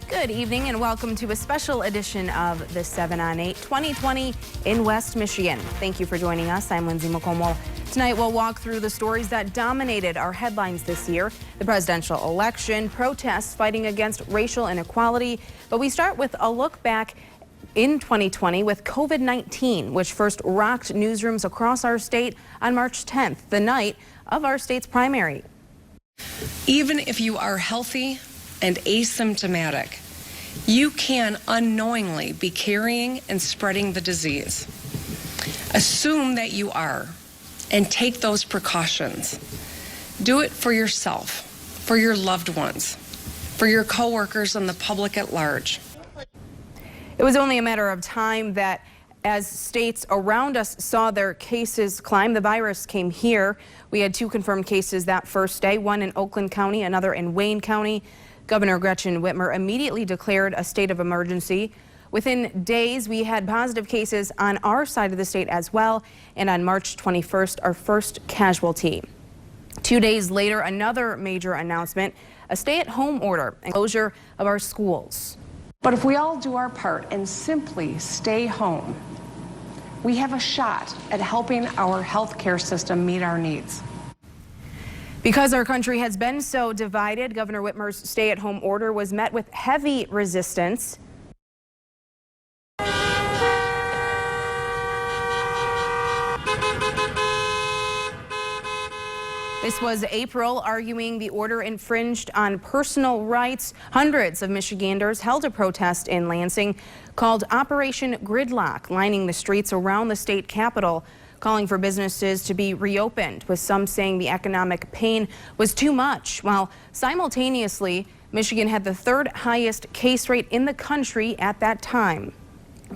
Good evening and welcome to a special edition of the 7 on 8 2020 in West Michigan. Thank you for joining us. I'm Lindsay McComwell. Tonight we'll walk through the stories that dominated our headlines this year. The presidential election, protests fighting against racial inequality. But we start with a look back in 2020 with COVID-19, which first rocked newsrooms across our state on March 10th, the night of our state's primary. Even if you are healthy and asymptomatic, you can unknowingly be carrying and spreading the disease. Assume that you are and take those precautions. Do it for yourself, for your loved ones, for your coworkers and the public at large. It was only a matter of time that as states around us saw their cases climb, the virus came here. We had 2 confirmed cases that first day, one in Oakland County, another in Wayne County. Governor Gretchen Whitmer immediately declared a state of emergency. Within days, we had positive cases on our side of the state as well. And on March 21st, our first casualty. 2 days later, another major announcement, a stay-at-home order and closure of our schools. But if we all do our part and simply stay home, we have a shot at helping our healthcare system meet our needs. Because our country has been so divided, Governor Whitmer's stay-at-home order was met with heavy resistance. This was April, arguing the order infringed on personal rights. Hundreds of Michiganders held a protest in Lansing called Operation Gridlock, lining the streets around the state capitol, calling for businesses to be reopened, with some saying the economic pain was too much, while simultaneously, Michigan had the 3rd highest case rate in the country at that time.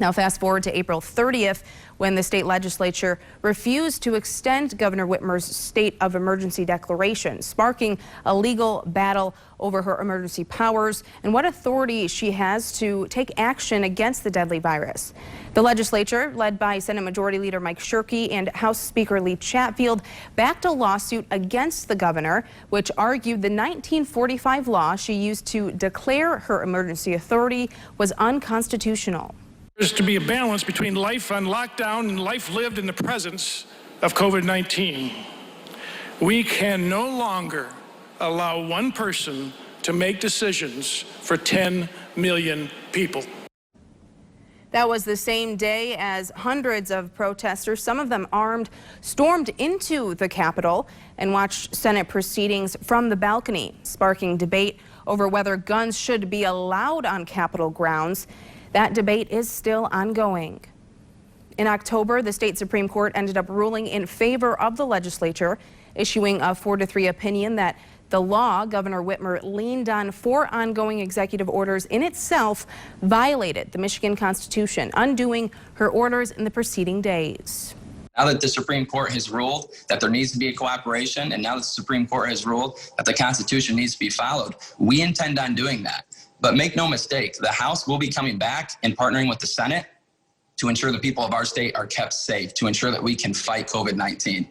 Now fast forward to April 30th, when the state legislature refused to extend Governor Whitmer's state of emergency declaration, sparking a legal battle over her emergency powers and what authority she has to take action against the deadly virus. The legislature, led by Senate Majority Leader Mike Shirkey and House Speaker Lee Chatfield, backed a lawsuit against the governor, which argued the 1945 law she used to declare her emergency authority was unconstitutional. There's to be a balance between life on lockdown and life lived in the presence of COVID-19. We can no longer allow one person to make decisions for 10 million people. That was the same day as hundreds of protesters, some of them armed, stormed into the Capitol and watched Senate proceedings from the balcony, sparking debate over whether guns should be allowed on Capitol grounds. That debate is still ongoing. In October, the state Supreme Court ended up ruling in favor of the legislature, issuing a 4-3 opinion that the law Governor Whitmer leaned on for ongoing executive orders in itself violated the Michigan Constitution, undoing her orders in the preceding days. Now that the Supreme Court has ruled that there needs to be a cooperation, and now that the Supreme Court has ruled that the Constitution needs to be followed, we intend on doing that. But make no mistake, the House will be coming back and partnering with the Senate to ensure the people of our state are kept safe, to ensure that we can fight COVID-19.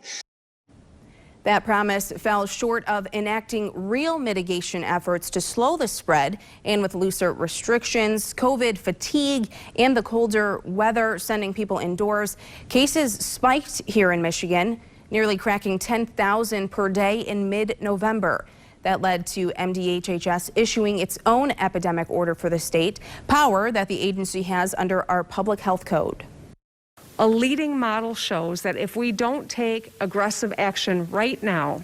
That promise fell short of enacting real mitigation efforts to slow the spread, and with looser restrictions, COVID fatigue, and the colder weather sending people indoors, cases spiked here in Michigan, nearly cracking 10,000 per day in mid-November. That led to MDHHS issuing its own epidemic order for the state, power that the agency has under our public health code. A leading model shows that if we don't take aggressive action right now,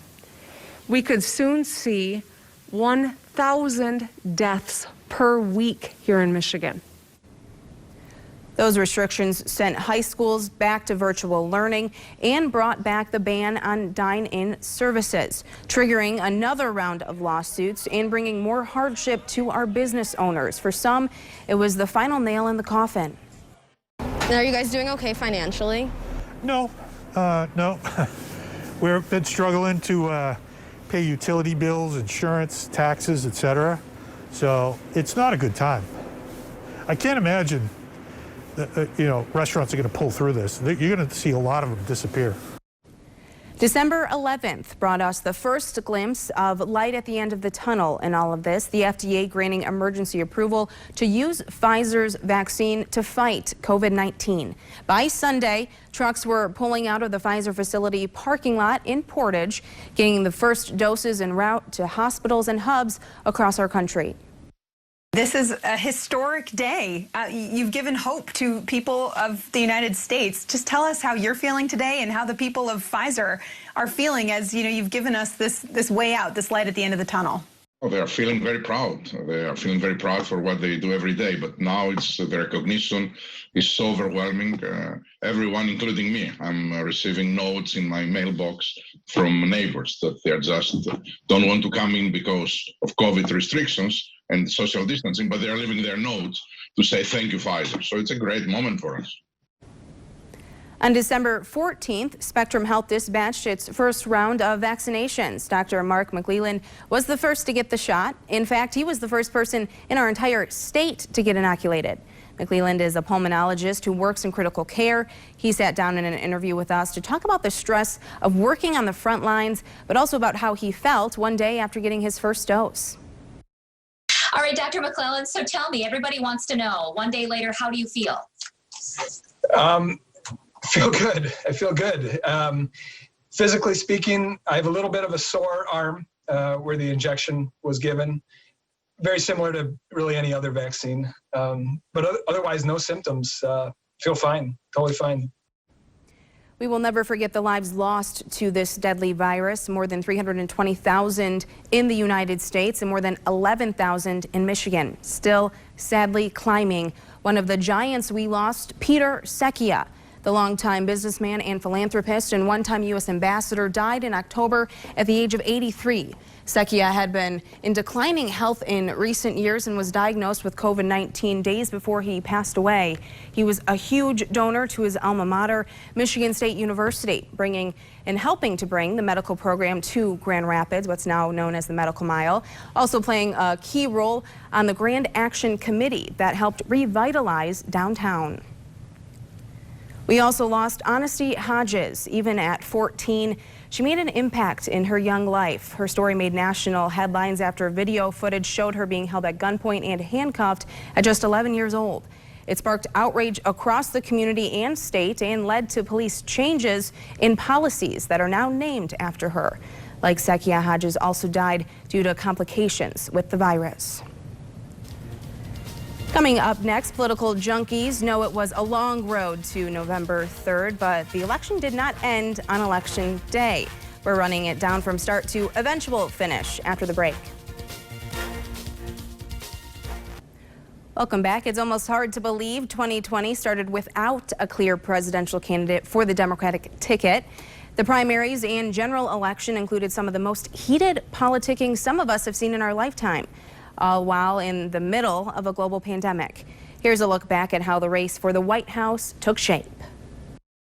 we could soon see 1,000 deaths per week here in Michigan. Those restrictions sent high schools back to virtual learning and brought back the ban on dine-in services, triggering another round of lawsuits and bringing more hardship to our business owners. For some, it was the final nail in the coffin. Are you guys doing okay financially? No. We've been struggling to pay utility bills, insurance, taxes, etc. So it's not a good time. I can't imagine restaurants are going to pull through this. You're going to see a lot of them disappear. December 11th brought us the first glimpse of light at the end of the tunnel in all of this. The FDA granting emergency approval to use Pfizer's vaccine to fight COVID-19. By Sunday, trucks were pulling out of the Pfizer facility parking lot in Portage, getting the first doses en route to hospitals and hubs across our country. This is a historic day. You've given hope to people of the United States. Just tell us how you're feeling today and how the people of Pfizer are feeling as you've given us this way out, this light at the end of the tunnel. Oh, they are feeling very proud. They are feeling very proud for what they do every day. But now it's the recognition is so overwhelming. Everyone, including me, I'm receiving notes in my mailbox from neighbors that they just don't want to come in because of COVID restrictions and social distancing, but they are leaving their notes to say thank you, Pfizer. So it's a great moment for us. On December 14th, Spectrum Health dispatched its first round of vaccinations. Dr. Mark McClelland was the first to get the shot. In fact, he was the first person in our entire state to get inoculated. McClelland is a pulmonologist who works in critical care. He sat down in an interview with us to talk about the stress of working on the front lines, but also about how he felt one day after getting his first dose. All right, Dr. McClelland, so tell me, everybody wants to know, one day later, how do you feel? Feel good. I feel good. Physically speaking, I have a little bit of a sore arm where the injection was given. Very similar to really any other vaccine. But otherwise, no symptoms. Feel fine. Totally fine. We will never forget the lives lost to this deadly virus. More than 320,000 in the United States and more than 11,000 in Michigan. Still sadly climbing. One of the giants we lost, Peter Secchia, the longtime businessman and philanthropist and one-time U.S. ambassador, died in October at the age of 83. Secchia had been in declining health in recent years and was diagnosed with COVID-19 days before he passed away. He was a huge donor to his alma mater, Michigan State University, helping to bring the medical program to Grand Rapids, what's now known as the Medical Mile, also playing a key role on the Grand Action Committee that helped revitalize downtown. We also lost Honesty Hodges. Even at 14, she made an impact in her young life. Her story made national headlines after video footage showed her being held at gunpoint and handcuffed at just 11 years old. It sparked outrage across the community and state and led to police changes in policies that are now named after her. Like Secchia, Hodges also died due to complications with the virus. Coming up next, political junkies know it was a long road to November 3rd, but the election did not end on Election Day. We're running it down from start to eventual finish after the break. Welcome back. It's almost hard to believe 2020 started without a clear presidential candidate for the Democratic ticket. The primaries and general election included some of the most heated politicking some of us have seen in our lifetime, all while in the middle of a global pandemic. Here's a look back at how the race for the White House took shape.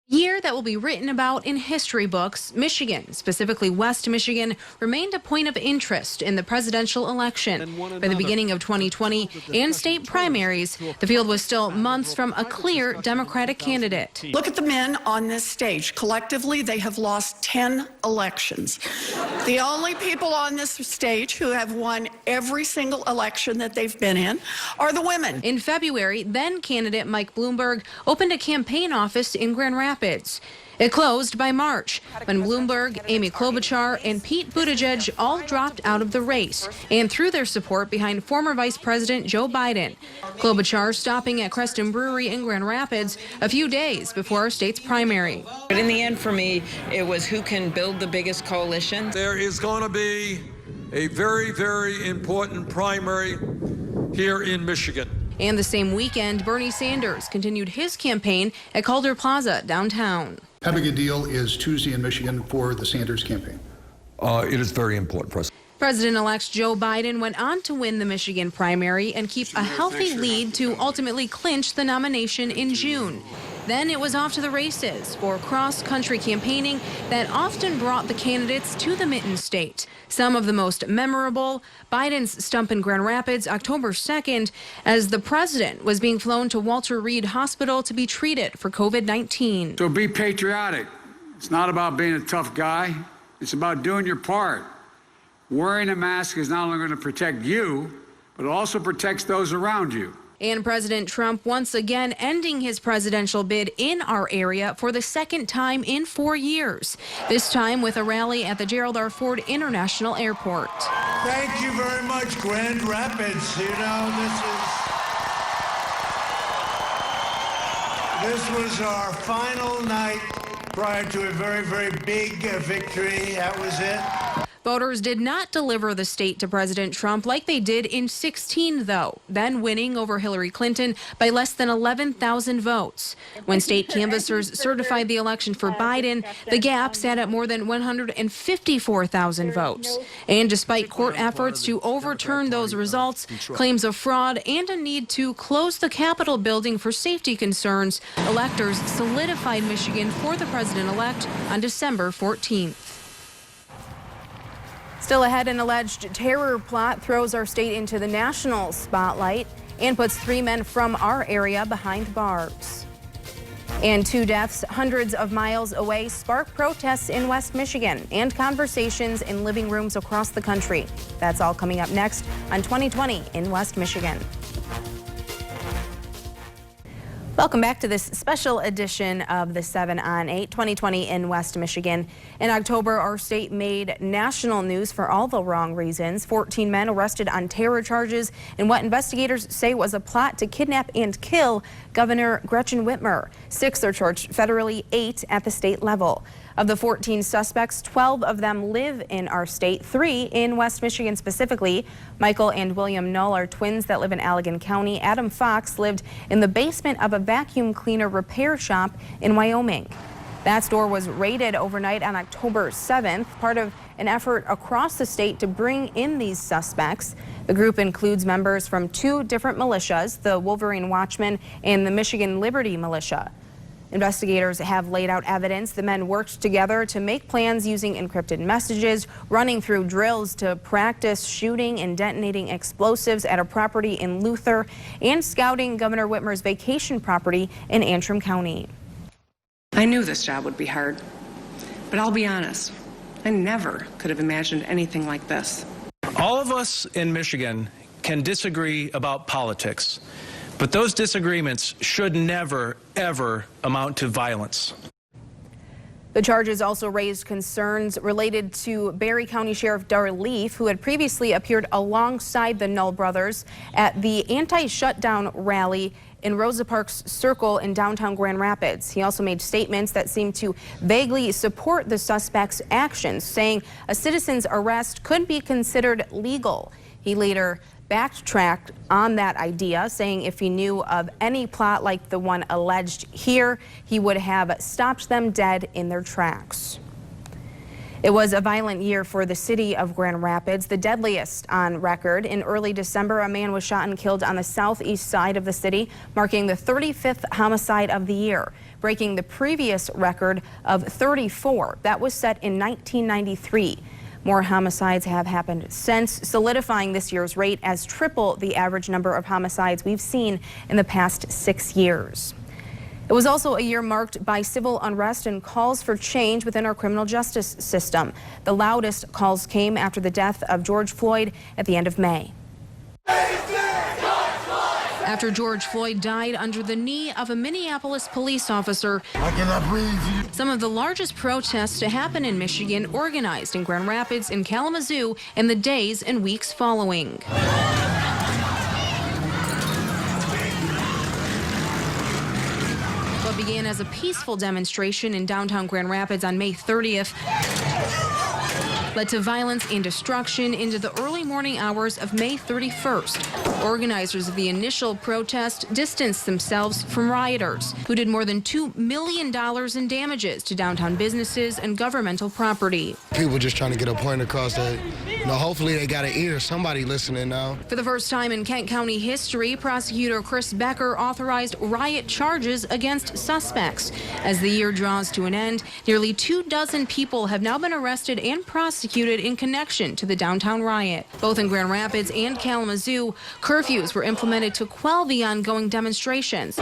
Year that will be written about in history books, Michigan, specifically West Michigan, remained a point of interest in the presidential election. By the beginning of 2020 and state primaries, the field was still months from a clear Democratic candidate. Look at the men on this stage. Collectively, they have lost 10 elections. The only people on this stage who have won every single election that they've been in are the women. In February, then candidate Mike Bloomberg opened a campaign office in Grand Rapids. It closed by March when Bloomberg, Amy Klobuchar, and Pete Buttigieg all dropped out of the race and threw their support behind former Vice President Joe Biden. Klobuchar stopping at Creston Brewery in Grand Rapids a few days before our state's primary. But in the end, for me, it was who can build the biggest coalition. There is going to be a very, very important primary here in Michigan. And the same weekend, Bernie Sanders continued his campaign at Calder Plaza downtown. How big a deal is Tuesday in Michigan for the Sanders campaign? It is very important, President. President-elect Joe Biden went on to win the Michigan primary and keep a healthy lead to ultimately clinch the nomination in June. Then it was off to the races for cross-country campaigning that often brought the candidates to the Mitten State. Some of the most memorable, Biden's stump in Grand Rapids October 2nd as the president was being flown to Walter Reed Hospital to be treated for COVID-19. So be patriotic. It's not about being a tough guy. It's about doing your part. Wearing a mask is not only going to protect you, but it also protects those around you. And President Trump once again ending his presidential bid in our area for the second time in 4 years, this time with a rally at the Gerald R. Ford International Airport. Thank you very much, Grand Rapids. You know, this was our final night prior to a very, very big victory. That was it. Voters did not deliver the state to President Trump like they did in 2016, though, then winning over Hillary Clinton by less than 11,000 votes. When state canvassers certified the election for Biden, the gap sat at more than 154,000 votes. And despite court efforts to overturn those results, claims of fraud, and a need to close the Capitol building for safety concerns, electors solidified Michigan for the president-elect on December 14th. Still ahead, an alleged terror plot throws our state into the national spotlight and puts 3 men from our area behind bars. And 2 deaths hundreds of miles away spark protests in West Michigan and conversations in living rooms across the country. That's all coming up next on 2020 in West Michigan. Welcome back to this special edition of the 7 on 8, 2020 in West Michigan. In October, our state made national news for all the wrong reasons. 14 men arrested on terror charges in what investigators say was a plot to kidnap and kill Governor Gretchen Whitmer. 6 are charged federally, 8 at the state level. Of the 14 suspects, 12 of them live in our state, 3 in West Michigan specifically. Michael and William Null are twins that live in Allegan County. Adam Fox lived in the basement of a vacuum cleaner repair shop in Wyoming. That store was raided overnight on October 7th, part of an effort across the state to bring in these suspects. The group includes members from 2 different militias, the Wolverine Watchmen and the Michigan Liberty Militia. Investigators have laid out evidence the men worked together to make plans using encrypted messages, running through drills to practice shooting and detonating explosives at a property in Luther, and scouting Governor Whitmer's vacation property in Antrim County. I knew this job would be hard, but I'll be honest, I never could have imagined anything like this. All of us in Michigan can disagree about politics, but those disagreements should never, ever amount to violence. The charges also raised concerns related to Barry County Sheriff Dar Leaf, who had previously appeared alongside the Null brothers at the anti-shutdown rally in Rosa Parks Circle in downtown Grand Rapids. He also made statements that seemed to vaguely support the suspect's actions, saying a citizen's arrest could be considered legal. He later backtracked on that idea, saying if he knew of any plot like the one alleged here, he would have stopped them dead in their tracks. It was a violent year for the city of Grand Rapids, the deadliest on record. In early December, a man was shot and killed on the southeast side of the city, marking the 35th homicide of the year, breaking the previous record of 34 that was set in 1993. More homicides have happened since, solidifying this year's rate as triple the average number of homicides we've seen in the past 6 years. It was also a year marked by civil unrest and calls for change within our criminal justice system. The loudest calls came after the death of George Floyd at the end of May. After George Floyd died under the knee of a Minneapolis police officer, I cannot breathe. some of the largest protests to happen in Michigan organized in Grand Rapids and Kalamazoo in the days and weeks following. What began as a peaceful demonstration in downtown Grand Rapids on May 30th led to violence and destruction into the early morning hours of May 31st. Organizers of the initial protest distanced themselves from rioters who did more than $2 million in damages to downtown businesses and governmental property. People just trying to get a point across that, hopefully they got an ear, somebody listening now. For the first time in Kent County history, prosecutor Chris Becker authorized riot charges against suspects. As the year draws to an end, nearly 24 people have now been arrested and prosecuted prosecuted in connection to the downtown riot. Both in Grand Rapids and Kalamazoo, curfews were implemented to quell the ongoing demonstrations.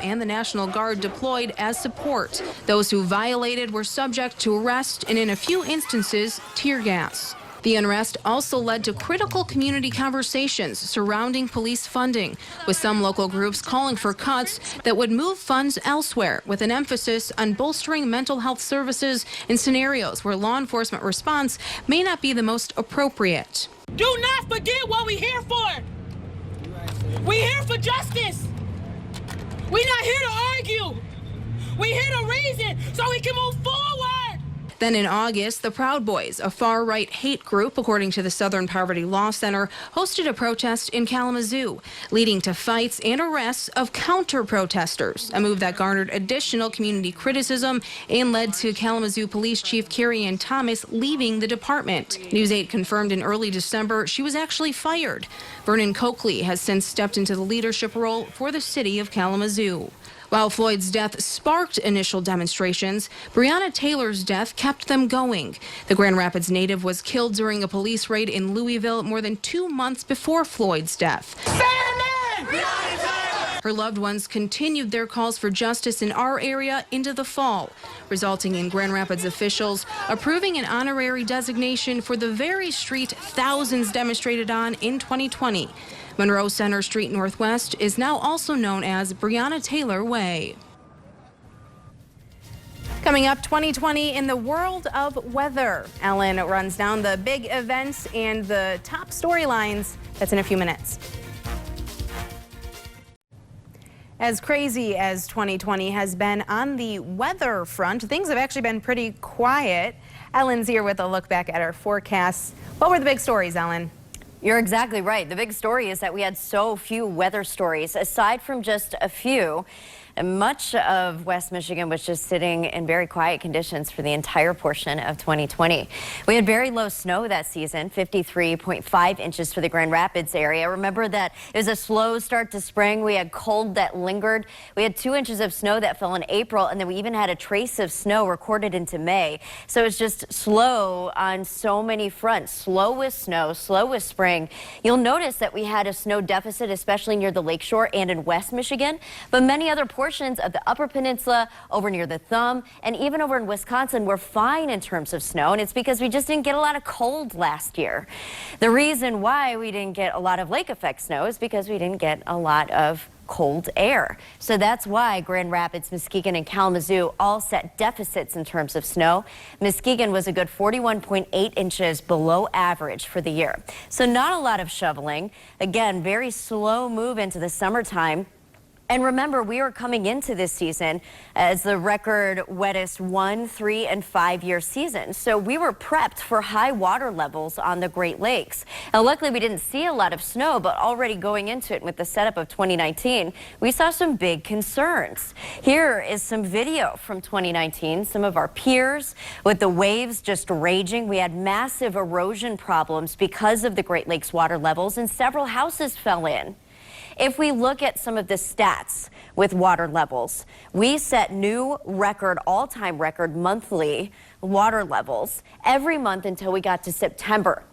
And the National Guard deployed as support. Those who violated were subject to arrest and, in a few instances, tear gas. The unrest also led to critical community conversations surrounding police funding, with some local groups calling for cuts that would move funds elsewhere, with an emphasis on bolstering mental health services in scenarios where law enforcement response may not be the most appropriate. Do not forget what we're here for. We're here for justice. We're not here to argue. We're here to reason so we can move forward. Then in August, the Proud Boys, a far-right hate group, according to the Southern Poverty Law Center, hosted a protest in Kalamazoo, leading to fights and arrests of counter-protesters, a move that garnered additional community criticism and led to Kalamazoo Police Chief Carrie Ann Thomas leaving the department. News 8 confirmed in early December she was actually fired. Vernon Coakley has since stepped into the leadership role for the city of Kalamazoo. While Floyd's death sparked initial demonstrations, Breonna Taylor's death kept them going. The Grand Rapids native was killed during a police raid in Louisville more than 2 months before Floyd's death. Her loved ones continued their calls for justice in our area into the fall, resulting in Grand Rapids officials approving an honorary designation for the very street thousands demonstrated on in 2020. Monroe Center Street Northwest is now also known as Breonna Taylor Way. Coming up, 2020 in the world of weather. Ellen runs down the big events and the top storylines. That's in a few minutes. As crazy as 2020 has been on the weather front, things have actually been pretty quiet. Ellen's here with a look back at our forecasts. What were the big stories, Ellen? You're exactly right. The big story is that we had so few weather stories. Aside from just a few, much of West Michigan was just sitting in very quiet conditions for the entire portion of 2020. We had very low snow that season, 53.5 inches for the Grand Rapids area. Remember that it was a slow start to spring. We had cold that lingered. We had 2 inches of snow that fell in April, and then we even had a trace of snow recorded into May. So it's just slow on so many fronts. Slow with snow, slow with spring. You'll notice that we had a snow deficit, especially near the lakeshore and in West Michigan, but many other portions of the Upper Peninsula, over near the Thumb, and even over in Wisconsin were fine in terms of snow, and it's because we just didn't get a lot of cold last year. The reason why we didn't get a lot of lake effect snow is because we didn't get a lot of cold air. So that's why Grand Rapids, Muskegon, and Kalamazoo all set deficits in terms of snow. Muskegon was a good 41.8 inches below average for the year. So not a lot of shoveling. Again, very slow move into the summertime. And remember, we were coming into this season as the record wettest 1-, 3-, and 5-year season. So we were prepped for high water levels on the Great Lakes. Now, luckily, we didn't see a lot of snow, but already going into it with the setup of 2019, we saw some big concerns. Here is some video from 2019. Some of our peers with the waves just raging. We had massive erosion problems because of the Great Lakes water levels, and several houses fell in. If we look at some of the stats with water levels, we set new record, all-time record monthly water levels every month until we got to September.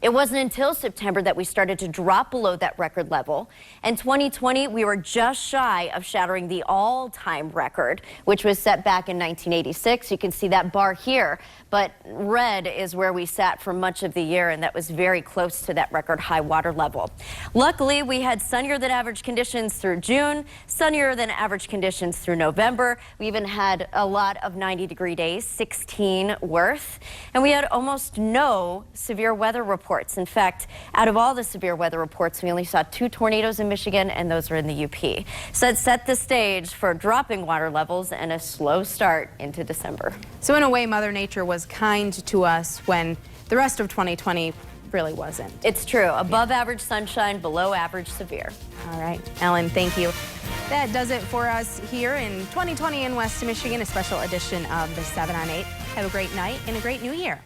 It wasn't until September that we started to drop below that record level. In 2020, we were just shy of shattering the all-time record, which was set back in 1986. You can see that bar here, but red is where we sat for much of the year, and that was very close to that record high water level. Luckily, we had sunnier than average conditions through June, sunnier than average conditions through November. We even had a lot of 90-degree days, 16 worth, and we had almost no severe weather reports. In fact, out of all the severe weather reports, we only saw 2 tornadoes in Michigan, and those were in the UP. So it set the stage for dropping water levels and a slow start into December. So in a way, Mother Nature was kind to us when the rest of 2020 really wasn't. It's true. Above average sunshine, below average severe. All right, Ellen, thank you. That does it for us here in 2020 in West Michigan, a special edition of the 7 on 8. Have a great night and a great new year.